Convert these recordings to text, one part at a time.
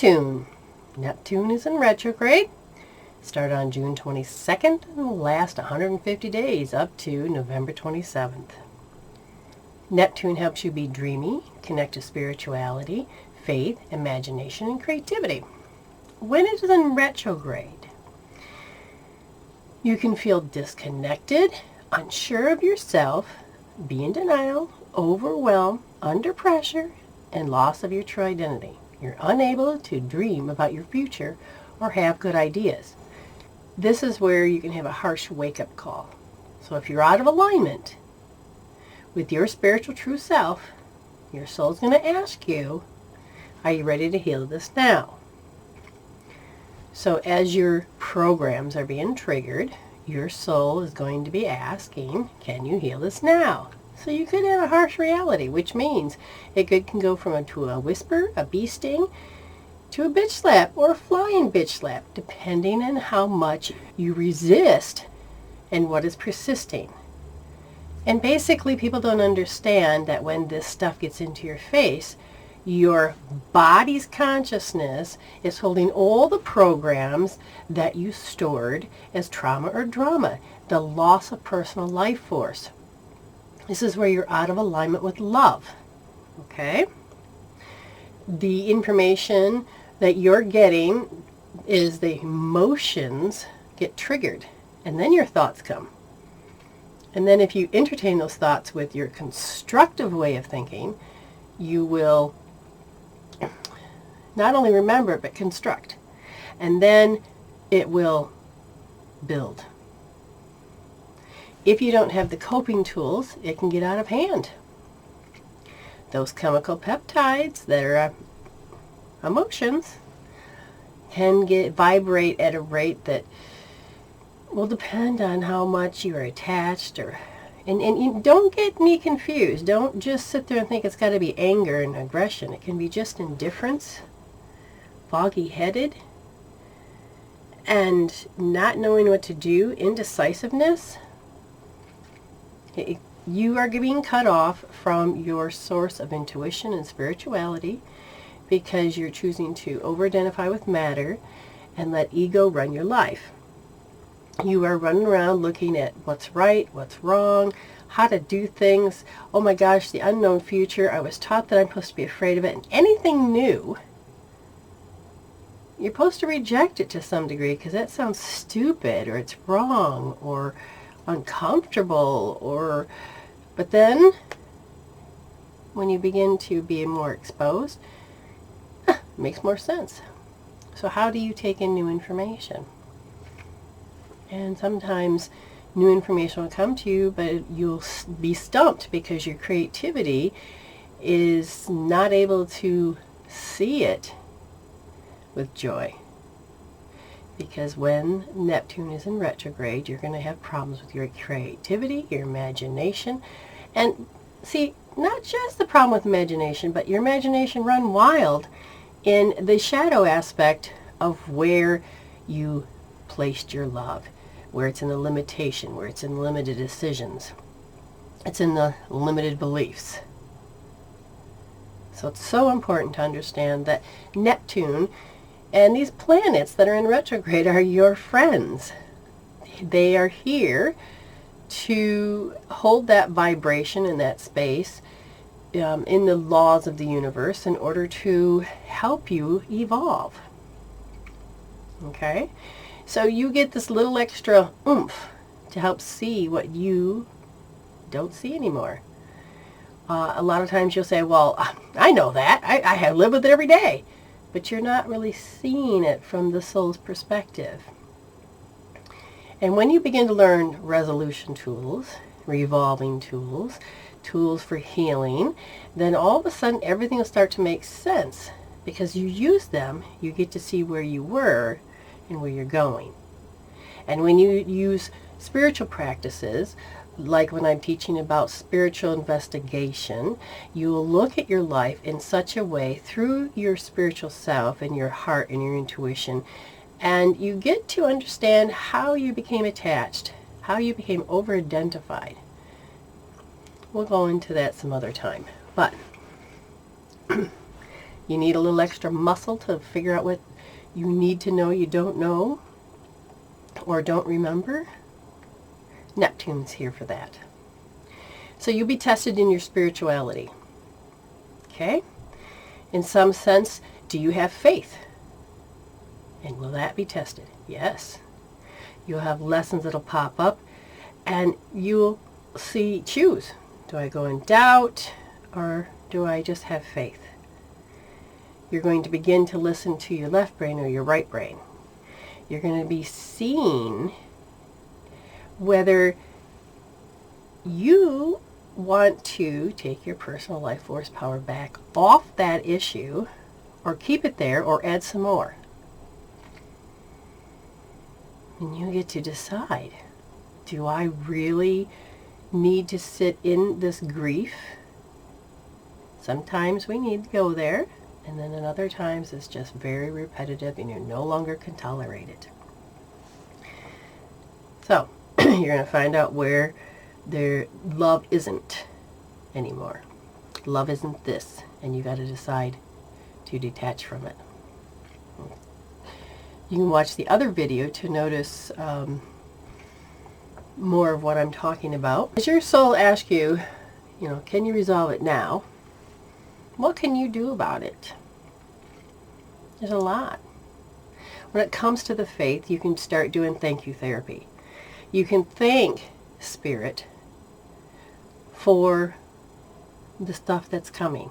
Neptune. Neptune is in retrograde. Start on June 22nd and will last 150 days up to November 27th. Neptune helps you be dreamy, connect to spirituality, faith, imagination, and creativity. When it is in retrograde, you can feel disconnected, unsure of yourself, be in denial, overwhelm, under pressure, and loss of your true identity. You're unable to dream about your future or have good ideas. This is where you can have a harsh wake-up call. So if you're out of alignment with your spiritual true self, your soul's going to ask you, are you ready to heal this now? So as your programs are being triggered, your soul is going to be asking, can you heal this now? So you could have a harsh reality, which means it can go to a whisper, a bee sting, to a bitch slap, or a flying bitch slap, depending on how much you resist and what is persisting. And basically, people don't understand that when this stuff gets into your face, your body's consciousness is holding all the programs that you stored as trauma or drama, the loss of personal life force. This is where you're out of alignment with love, okay? The information that you're getting is the emotions get triggered, and then your thoughts come. And then if you entertain those thoughts with your constructive way of thinking, you will not only remember, but construct. And then it will build. If you don't have the coping tools, it can get out of hand. Those chemical peptides that are emotions can vibrate at a rate that will depend on how much you are attached, and you don't get me confused. Don't just sit there and think it's got to be anger and aggression. It can be just indifference, foggy-headed, and not knowing what to do, indecisiveness. You are being cut off from your source of intuition and spirituality because you're choosing to over-identify with matter and let ego run your life. You are running around looking at what's right, what's wrong, how to do things. Oh my gosh, the unknown future. I was taught that I'm supposed to be afraid of it. And anything new, you're supposed to reject it to some degree because that sounds stupid, or it's wrong, or uncomfortable, but then when you begin to be more exposed, it makes more sense. So how do you take in new information? And sometimes new information will come to you, but you'll be stumped because your creativity is not able to see it with joy. Because when Neptune is in retrograde, you're going to have problems with your creativity, your imagination. And see, not just the problem with imagination, but your imagination run wild in the shadow aspect of where you placed your love, where it's in the limitation, where it's in limited decisions. It's in the limited beliefs. So it's so important to understand that Neptune and these planets that are in retrograde are your friends. They are here to hold that vibration in that space in the laws of the universe in order to help you evolve. Okay? So you get this little extra oomph to help see what you don't see anymore. A lot of times you'll say, well, I know that. I live with it every day. But you're not really seeing it from the soul's perspective. And when you begin to learn resolution tools, revolving tools, tools for healing, then all of a sudden everything will start to make sense. Because you use them, you get to see where you were and where you're going. And when you use spiritual practices, like when I'm teaching about spiritual investigation, you will look at your life in such a way through your spiritual self and your heart and your intuition, and you get to understand how you became attached, how you became over-identified. We'll go into that some other time. But You need a little extra muscle to figure out what you need to know you don't know or don't remember. Neptune's here for that. So you'll be tested in your spirituality. Okay? In some sense, do you have faith? And will that be tested? Yes. You'll have lessons that'll pop up, and you'll choose. Do I go in doubt, or do I just have faith? You're going to begin to listen to your left brain or your right brain. You're going to be seeing whether you want to take your personal life force power back off that issue, or keep it there, or add some more. And you get to decide, do I really need to sit in this grief? Sometimes we need to go there, and then in other times it's just very repetitive and you no longer can tolerate it. So, you're going to find out where their love isn't anymore. Love isn't this, and you got to decide to detach from it. You can watch the other video to notice more of what I'm talking about. As your soul asks you, can you resolve it now? What can you do about it? There's a lot. When it comes to the faith, you can start doing thank you therapy. You can thank Spirit for the stuff that's coming.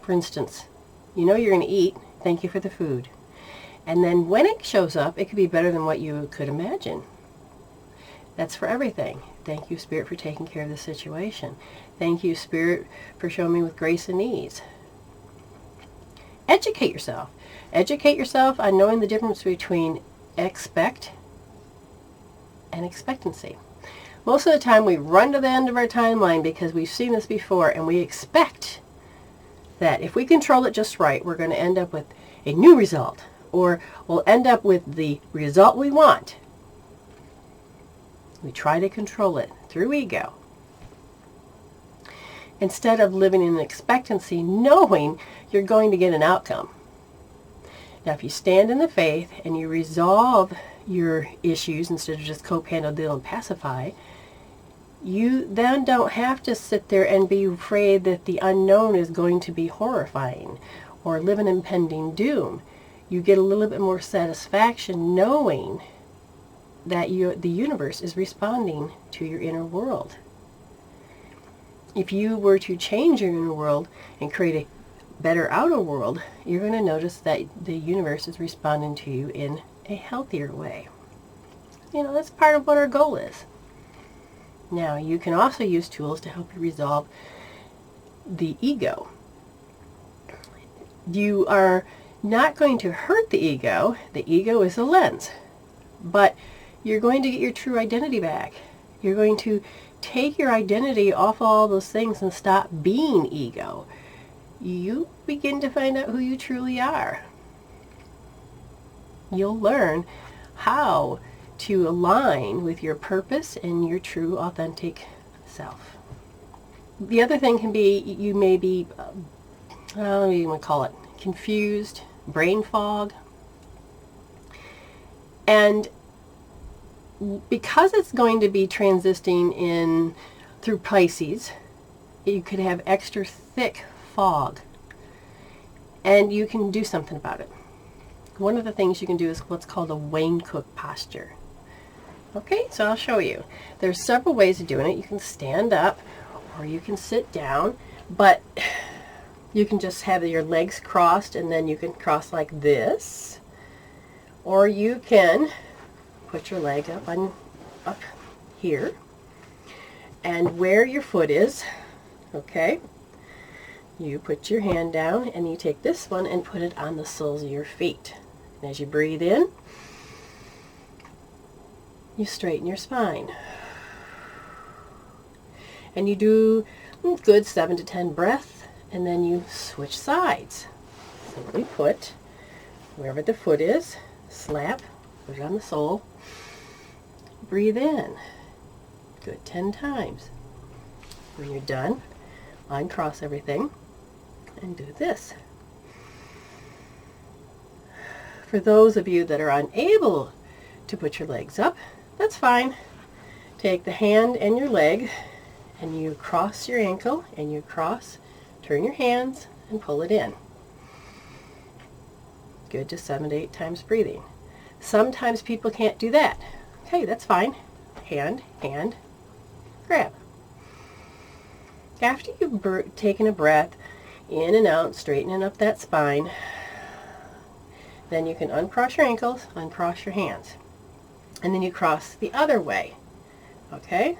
For instance, you're going to eat, thank you for the food. And then when it shows up, it could be better than what you could imagine. That's for everything. Thank you, Spirit, for taking care of the situation. Thank you, Spirit, for showing me with grace and ease. Educate yourself. Educate yourself on knowing the difference between expect and expectancy. Most of the time we run to the end of our timeline because we've seen this before, and we expect that if we control it just right, we're going to end up with a new result, or we'll end up with the result we want. We try to control it through ego, instead of living in expectancy, knowing you're going to get an outcome. Now, if you stand in the faith and you resolve your issues instead of just cope, handle, deal, and pacify, you then don't have to sit there and be afraid that the unknown is going to be horrifying or live in impending doom. You get a little bit more satisfaction knowing that the universe is responding to your inner world. If you were to change your inner world and create a better outer world, you're going to notice that the universe is responding to you in a healthier way. That's part of what our goal is. Now, you can also use tools to help you resolve the ego. You are not going to hurt the ego. The ego is a lens. But you're going to get your true identity back. You're going to take your identity off all those things and stop being ego. You begin to find out who you truly are. You'll learn how to align with your purpose and your true, authentic self. The other thing can be you may be, what do you want to call it, confused, brain fog. And because it's going to be transiting through Pisces, you could have extra thick fog. And you can do something about it. One of the things you can do is what's called a Wayne Cook posture. Okay, so I'll show you. There's several ways of doing it. You can stand up or you can sit down, but you can just have your legs crossed and then you can cross like this. Or you can put your leg up here, and where your foot is, okay, you put your hand down and you take this one and put it on the soles of your feet. And as you breathe in, you straighten your spine. And you do good 7 to 10 breaths, and then you switch sides. Simply put wherever the foot is, slap, put it on the sole, breathe in. Good 10 times. When you're done, uncross everything and do this. For those of you that are unable to put your legs up, that's fine. Take the hand and your leg, and you cross your ankle, and you cross, turn your hands, and pull it in. Good, just 7 to 8 times breathing. Sometimes people can't do that. Okay, that's fine. Hand, grab. After you've taken a breath in and out, straightening up that spine, then you can uncross your ankles, uncross your hands. And then you cross the other way. Okay?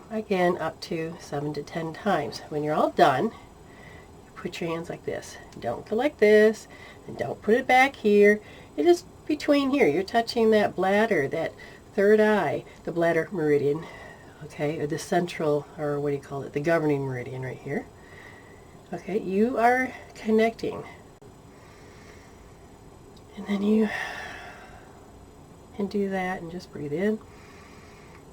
Again, up to 7 to 10 times. When you're all done, you put your hands like this. Don't go like this, and don't put it back here. It is between here. You're touching that bladder, that third eye, the bladder meridian, okay, or the central, or what do you call it, the governing meridian right here. Okay, you are connecting. And then you can do that and just breathe in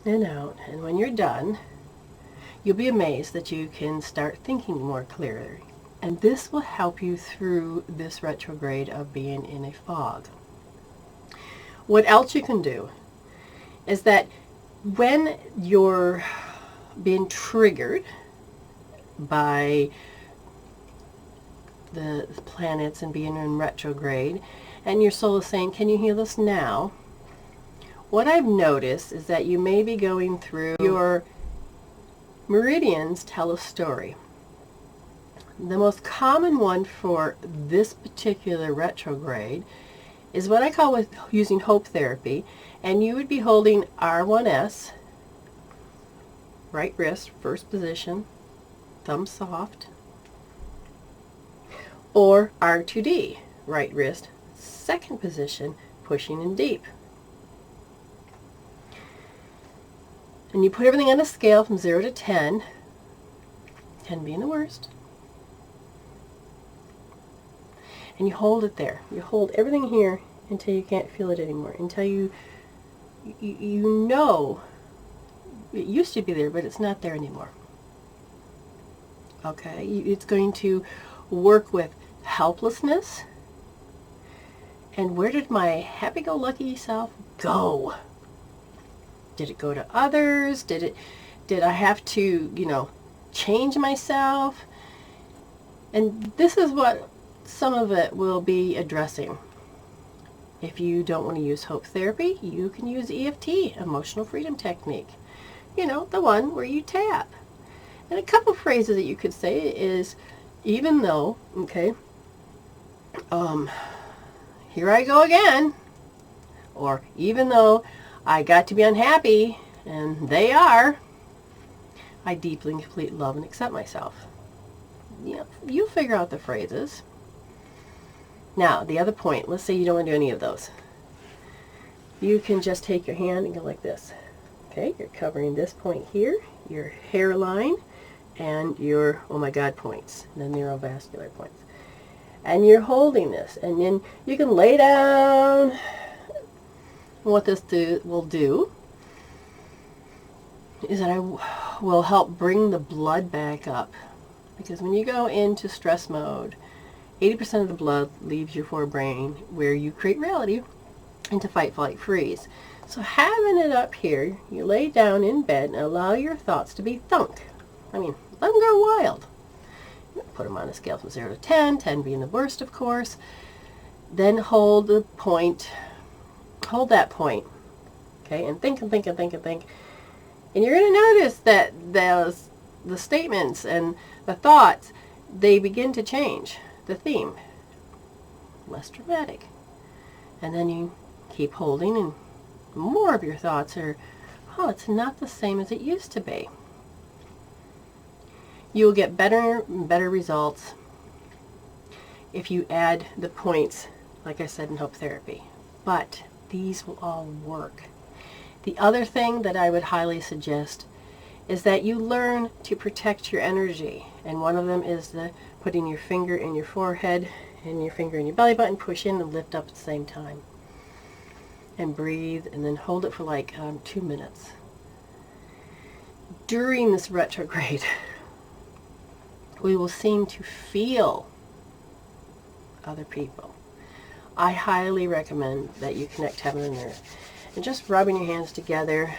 and out. And when you're done, you'll be amazed that you can start thinking more clearly. And this will help you through this retrograde of being in a fog. What else you can do is that when you're being triggered by the planets and being in retrograde, and your soul is saying, can you heal us now? What I've noticed is that you may be going through your meridians tell a story. The most common one for this particular retrograde is what I call with using hope therapy, and you would be holding R1S, right wrist, first position, thumb soft, or R2D, right wrist, second position, pushing in deep. And you put everything on a scale from 0 to 10, 10 being the worst. And you hold it there. You hold everything here until you can't feel it anymore, until you know it used to be there, but it's not there anymore. Okay, it's going to work with helplessness. And where did my happy-go-lucky self go? Did it go to others? Did I have to, change myself? And this is what some of it will be addressing. If you don't want to use hope therapy, you can use EFT, emotional freedom technique. The one where you tap. And a couple phrases that you could say is, even though, okay, here I go again, or even though I got to be unhappy, and they are, I deeply and completely love and accept myself. You figure out the phrases. Now, the other point, let's say you don't want to do any of those. You can just take your hand and go like this. Okay, you're covering this point here, your hairline, and your, oh my God, points, the neurovascular points. And you're holding this, and then you can lay down. What this will do is that I will help bring the blood back up. Because when you go into stress mode, 80% of the blood leaves your forebrain, where you create reality, into fight, flight, freeze. So having it up here, you lay down in bed and allow your thoughts to be thunk. Let them go wild. Put them on a scale from 0 to 10, 10 being the worst, of course. Then hold the point, hold that point, okay, and think and think and think and think. And you're going to notice that the statements and the thoughts, they begin to change the theme. Less dramatic. And then you keep holding, and more of your thoughts are, oh, it's not the same as it used to be. You will get better and better results if you add the points, like I said, in hope therapy. But these will all work. The other thing that I would highly suggest is that you learn to protect your energy. And one of them is putting your finger in your forehead and your finger in your belly button, push in and lift up at the same time. And breathe, and then hold it for like 2 minutes. During this retrograde, we will seem to feel other people. I highly recommend that you connect heaven and earth. And just rubbing your hands together,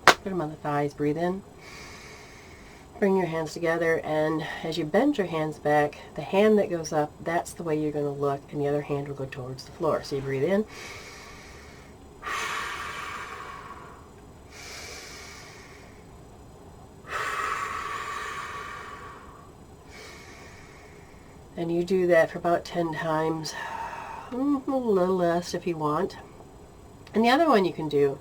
put them on the thighs, breathe in. Bring your hands together, and as you bend your hands back, the hand that goes up, that's the way you're going to look, and the other hand will go towards the floor. So you breathe in. And you do that for about 10 times, a little less if you want. And the other one you can do,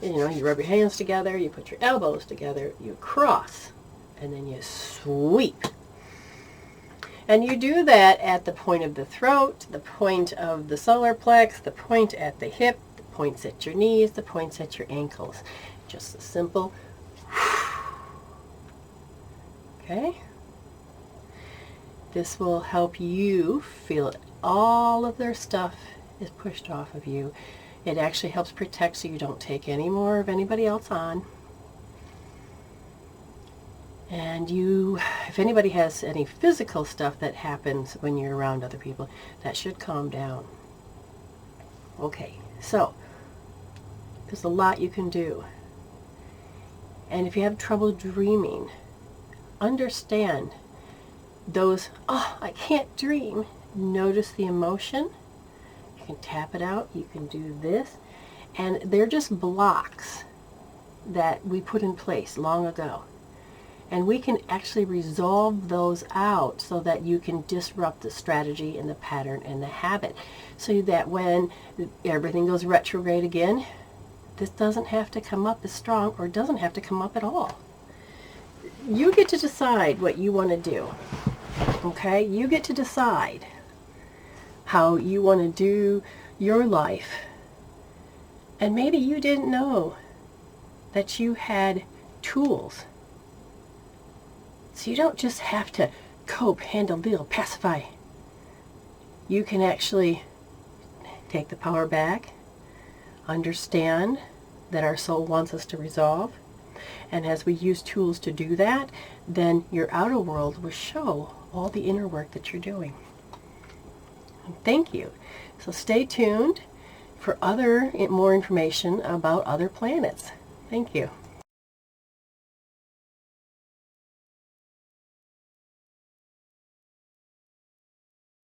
you rub your hands together, you put your elbows together, you cross, and then you sweep. And you do that at the point of the throat, the point of the solar plex, the point at the hip, the points at your knees, the points at your ankles. Just a simple, okay? This will help you feel all of their stuff is pushed off of you. It actually helps protect so you don't take any more of anybody else on. And if anybody has any physical stuff that happens when you're around other people, that should calm down. Okay, so there's a lot you can do. And if you have trouble dreaming, understand those, oh, I can't dream. Notice the emotion. You can tap it out. You can do this. And they're just blocks that we put in place long ago. And we can actually resolve those out so that you can disrupt the strategy and the pattern and the habit. So that when everything goes retrograde again, this doesn't have to come up as strong, or doesn't have to come up at all. You get to decide what you want to do. Okay? You get to decide how you want to do your life. And maybe you didn't know that you had tools. So you don't just have to cope, handle, deal, pacify. You can actually take the power back, understand that our soul wants us to resolve, and as we use tools to do that, then your outer world will show all the inner work that you're doing. And thank you. So stay tuned for more information about other planets. Thank you.